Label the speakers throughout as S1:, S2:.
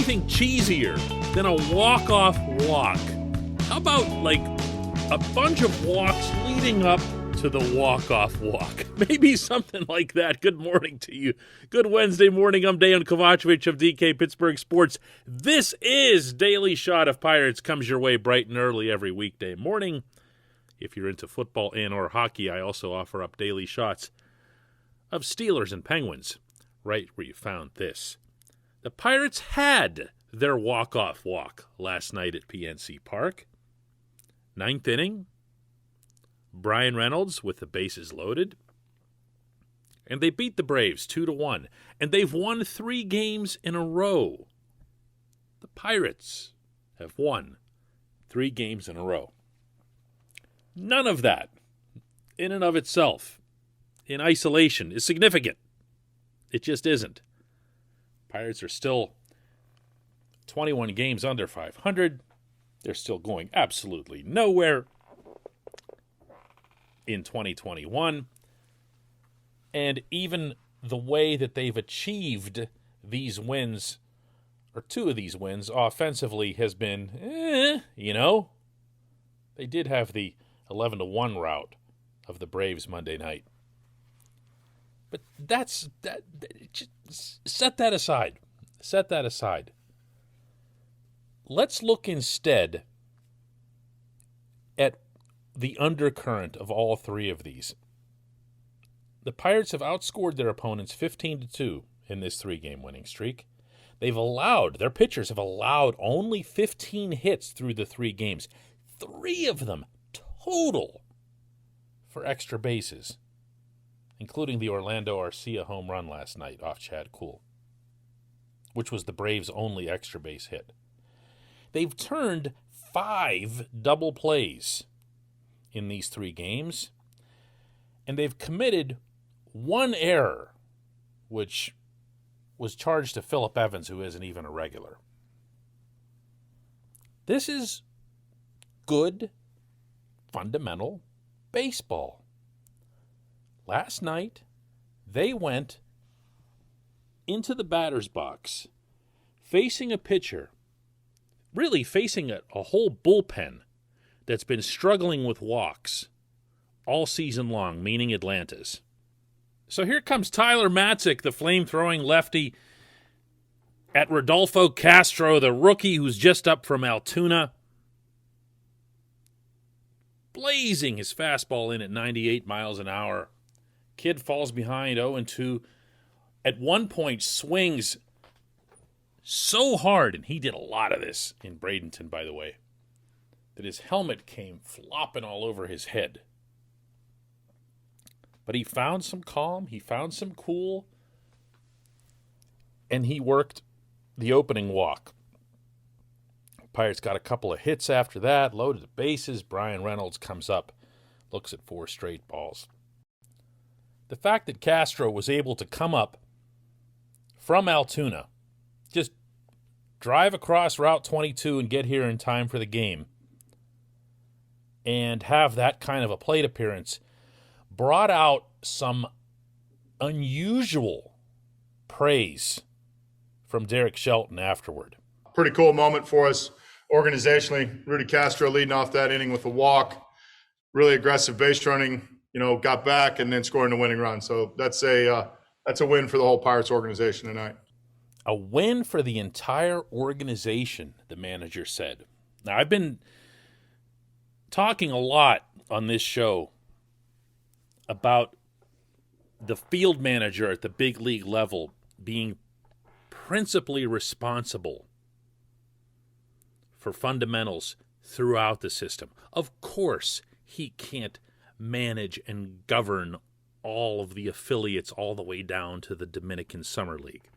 S1: anything cheesier than a walk-off walk? How about, like, a bunch of walks leading up to the walk-off walk? Maybe something like that. Good morning to you. Good Wednesday morning. I'm Dejan Kovacevic of DK Pittsburgh Sports. This is Daily Shot of Pirates. Comes your way bright and early every weekday morning. If you're into football and or hockey, I also offer up daily shots of Steelers and Penguins, right where you found this. The Pirates had their walk-off walk last night at PNC Park. Ninth inning, Brian Reynolds with the bases loaded. And they beat the Braves 2-1. And they've won 3 games in a row. The Pirates have won 3 games in a row. None of that, in and of itself, in isolation, is significant. It just isn't. Pirates are still 21 games under 500. They're still going absolutely nowhere in 2021. And even the way that they've achieved these wins, or 2 of these wins, offensively has been, They did have the 11-1 rout of the Braves Monday night. But just set that aside. Set that aside. Let's look instead at the undercurrent of all 3 of these. The Pirates have outscored their opponents 15-2 in this 3-game winning streak. Their pitchers have allowed only 15 hits through the 3 games. 3 of them total for extra bases, including the Orlando Arcia home run last night off Chad Kuhl, which was the Braves' only extra base hit. They've turned 5 double plays in these 3 games, and they've committed 1 error, which was charged to Phillip Evans, who isn't even a regular. This is good, fundamental baseball. Last night, they went into the batter's box facing a pitcher, really facing a whole bullpen that's been struggling with walks all season long, meaning Atlanta's. So here comes Tyler Matzik, the flame-throwing lefty, at Rodolfo Castro, the rookie who's just up from Altoona, blazing his fastball in at 98 miles an hour. Kid falls behind 0-2. At one point, swings so hard, and he did a lot of this in Bradenton, by the way, that his helmet came flopping all over his head. But he found some calm, he found some cool, and he worked the opening walk. Pirates got a couple of hits after that, loaded the bases. Brian Reynolds comes up, looks at 4 straight balls. The fact that Castro was able to come up from Altoona, just drive across Route 22 and get here in time for the game, and have that kind of a plate appearance, brought out some unusual praise from Derek Shelton afterward.
S2: Pretty cool moment for us organizationally. Rudy Castro leading off that inning with a walk, really aggressive base running, got back and then scoring the winning run. So that's a win for the whole Pirates organization tonight.
S1: A win for the entire organization, the manager said. Now, I've been talking a lot on this show about the field manager at the big league level being principally responsible for fundamentals throughout the system. Of course, he can't manage and govern all of the affiliates all the way down to the Dominican Summer League.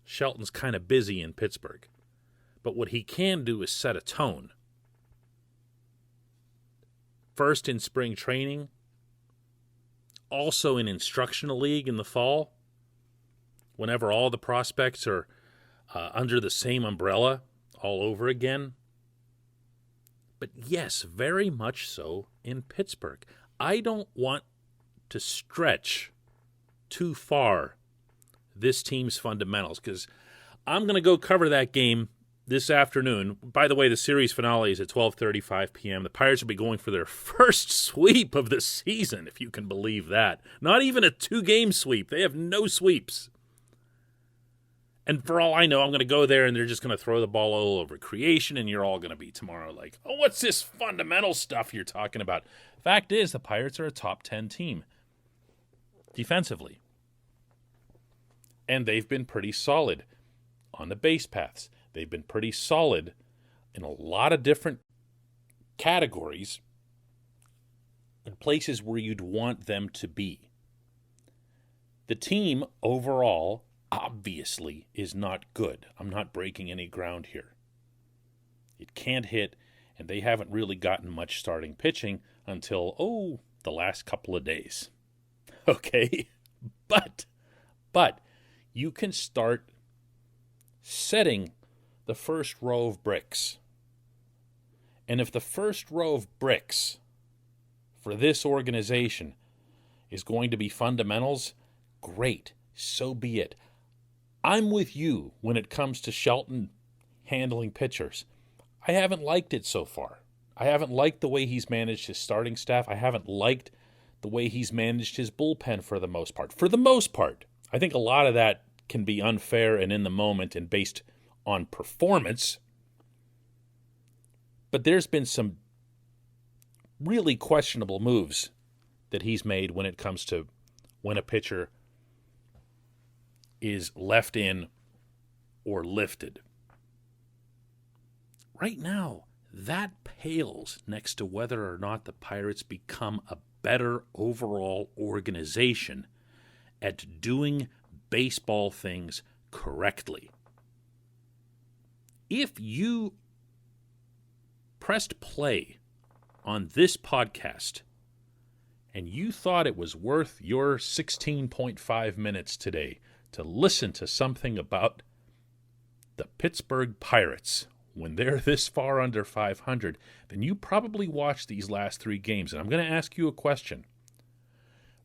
S1: Shelton's kind of busy in Pittsburgh. But what he can do is set a tone. First in spring training, also in instructional league in the fall, whenever all the prospects are under the same umbrella all over again. But yes, very much so in Pittsburgh. I don't want to stretch too far this team's fundamentals because I'm going to go cover that game this afternoon. By the way, the series finale is at 12:35 p.m. The Pirates will be going for their first sweep of the season, if you can believe that. Not even a 2-game sweep. They have no sweeps. And for all I know, I'm going to go there and they're just going to throw the ball all over creation, and you're all going to be tomorrow like, oh, what's this fundamental stuff you're talking about? Fact is, the Pirates are a top 10 team defensively. And they've been pretty solid on the base paths. They've been pretty solid in a lot of different categories and places where you'd want them to be. The team overall obviously is not good. I'm not breaking any ground here. It can't hit, and they haven't really gotten much starting pitching until, the last couple of days. Okay? But you can start setting the first row of bricks. And if the first row of bricks for this organization is going to be fundamentals, great, so be it. I'm with you when it comes to Shelton handling pitchers. I haven't liked it so far. I haven't liked the way he's managed his starting staff. I haven't liked the way he's managed his bullpen for the most part. For the most part, I think a lot of that can be unfair and in the moment and based on performance. But there's been some really questionable moves that he's made when it comes to when a pitcher is left in or lifted. Right now, that pales next to whether or not the Pirates become a better overall organization at doing baseball things correctly. If you pressed play on this podcast and you thought it was worth your 16.5 minutes today to listen to something about the Pittsburgh Pirates when they're this far under 500, then you probably watched these last 3 games. And I'm going to ask you a question.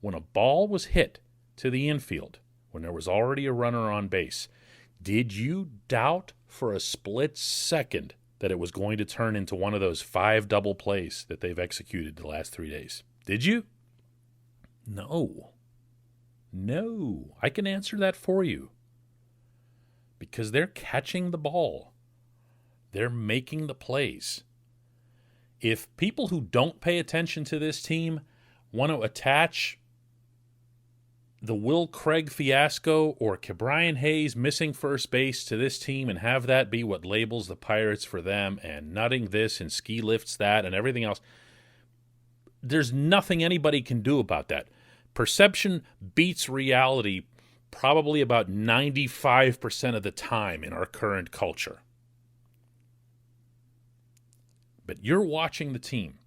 S1: When a ball was hit to the infield, when there was already a runner on base, did you doubt for a split second that it was going to turn into one of those 5 double plays that they've executed the last 3 days? Did you? No. I can answer that for you. Because they're catching the ball. They're making the plays. If people who don't pay attention to this team want to attach the Will Craig fiasco or Ke'Bryan Hayes missing first base to this team and have that be what labels the Pirates for them and nutting this and ski lifts that and everything else, there's nothing anybody can do about that. Perception beats reality probably about 95% of the time in our current culture. But you're watching the team.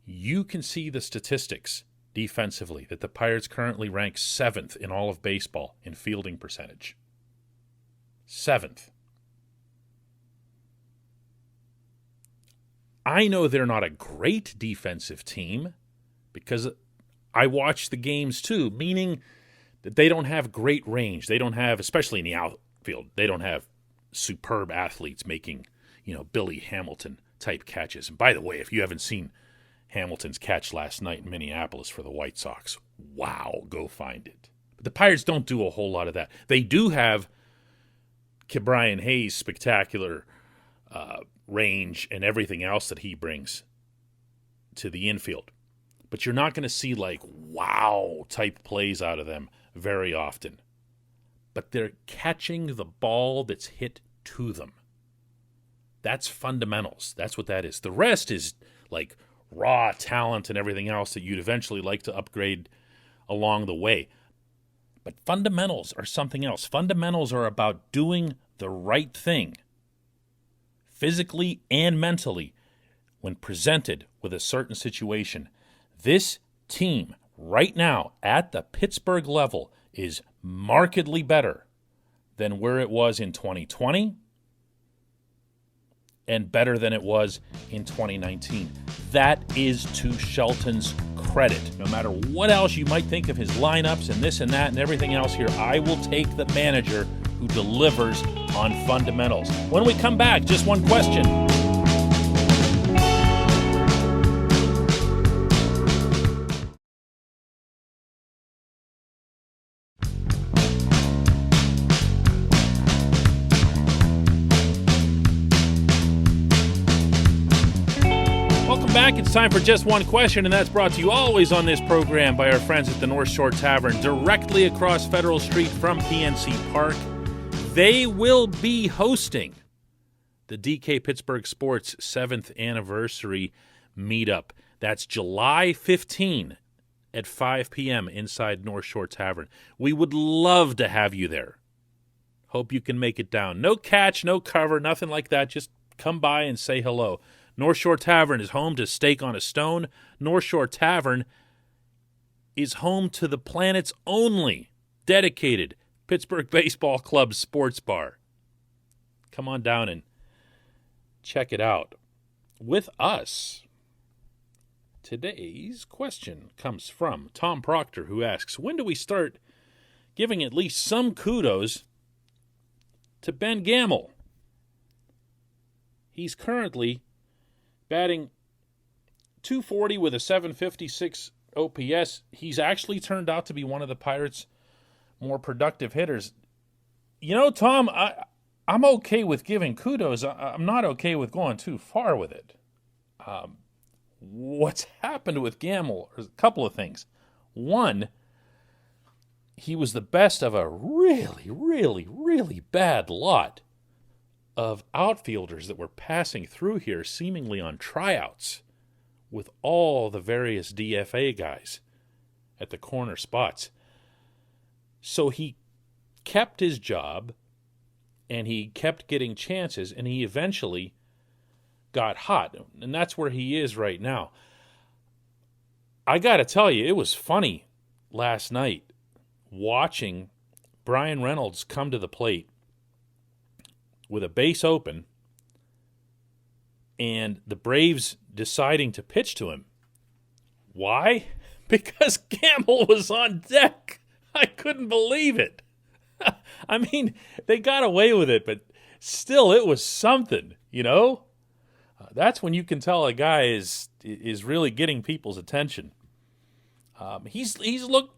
S1: You can see the statistics defensively that the Pirates currently rank 7th in all of baseball in fielding percentage. 7th. I know they're not a great defensive team because I watch the games too, meaning that they don't have great range. They don't have, especially in the outfield, they don't have superb athletes making, Billy Hamilton type catches. And by the way, if you haven't seen Hamilton's catch last night in Minneapolis for the White Sox, wow, go find it. But the Pirates don't do a whole lot of that. They do have Ke'Bryan Hayes' spectacular range and everything else that he brings to the infield. But you're not going to see wow type plays out of them very often. But they're catching the ball that's hit to them. That's fundamentals. That's what that is. The rest is raw talent and everything else that you'd eventually like to upgrade along the way. But fundamentals are something else. Fundamentals are about doing the right thing, physically and mentally, when presented with a certain situation. This team right now at the Pittsburgh level is markedly better than where it was in 2020 and better than it was in 2019. That is to Shelton's credit. No matter what else you might think of his lineups and this and that and everything else here, I will take the manager who delivers on fundamentals. When we come back, just one question. Welcome back. It's time for Just One Question, and that's brought to you always on this program by our friends at the North Shore Tavern, directly across Federal Street from PNC Park. They will be hosting the DK Pittsburgh Sports 7th Anniversary Meetup. That's July 15 at 5 p.m. inside North Shore Tavern. We would love to have you there. Hope you can make it down. No catch, no cover, nothing like that. Just come by and say hello. North Shore Tavern is home to Steak on a Stone. North Shore Tavern is home to the planet's only dedicated Pittsburgh Baseball Club sports bar. Come on down and check it out. With us, today's question comes from Tom Proctor, who asks, when do we start giving at least some kudos to Ben Gamel? He's currently batting .240 with a .756 OPS. He's actually turned out to be one of the Pirates' more productive hitters. You know, Tom, I'm okay with giving kudos. I'm not okay with going too far with it. What's happened with Gamel is a couple of things. One, he was the best of a really, really, really bad lot of outfielders that were passing through here seemingly on tryouts with all the various DFA guys at the corner spots. So he kept his job and he kept getting chances, and he eventually got hot, and that's where he is right now. I got to tell you, it was funny last night watching Brian Reynolds come to the plate with a base open, and the Braves deciding to pitch to him. Why? Because Gamel was on deck. I couldn't believe it. I mean, they got away with it, but still, it was something, you know? That's when you can tell a guy is really getting people's attention. He's looked,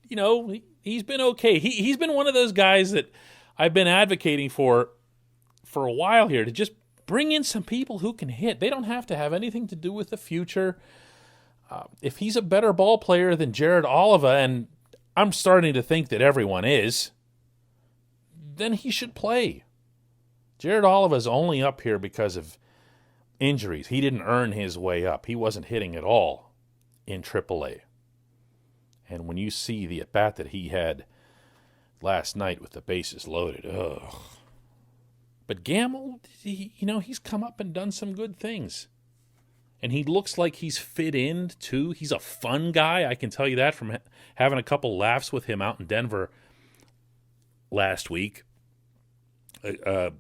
S1: you know, he's been okay. He's been one of those guys that I've been advocating for a while here, to just bring in some people who can hit. They don't have to have anything to do with the future. If he's a better ball player than Jared Oliva, and I'm starting to think that everyone is, then he should play. Jared Oliva's only up here because of injuries. He didn't earn his way up. He wasn't hitting at all in AAA. And when you see the at-bat that he had last night with the bases loaded, ugh. But Gamel, he's come up and done some good things. And he looks like he's fit in, too. He's a fun guy. I can tell you that from having a couple laughs with him out in Denver last week. A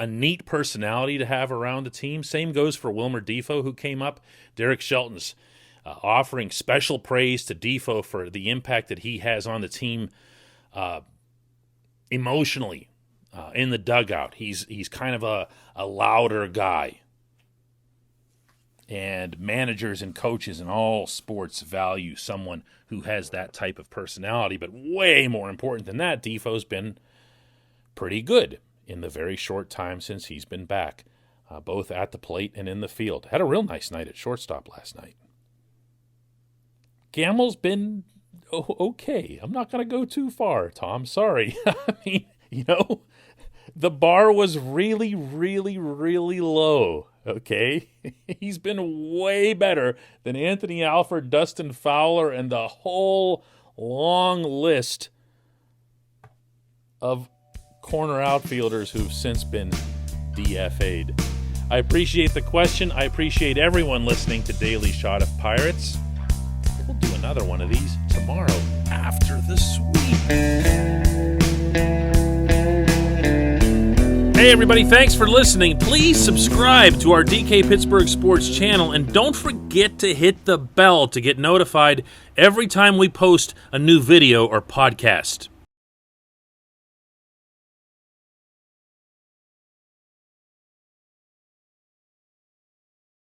S1: neat personality to have around the team. Same goes for Wilmer Defoe, who came up. Derek Shelton's offering special praise to Defoe for the impact that he has on the team emotionally. In the dugout, he's kind of a louder guy. And managers and coaches in all sports value someone who has that type of personality. But way more important than that, Defoe's been pretty good in the very short time since he's been back, both at the plate and in the field. Had a real nice night at shortstop last night. Gamel's been okay. I'm not going to go too far, Tom. Sorry. I mean, the bar was really, really, really low, okay? He's been way better than Anthony Alford, Dustin Fowler, and the whole long list of corner outfielders who've since been DFA'd. I appreciate the question. I appreciate everyone listening to Daily Shot of Pirates. We'll do another one of these tomorrow after the sweep. Hey everybody, thanks for listening. Please subscribe to our DK Pittsburgh Sports channel, and don't forget to hit the bell to get notified every time we post a new video or podcast.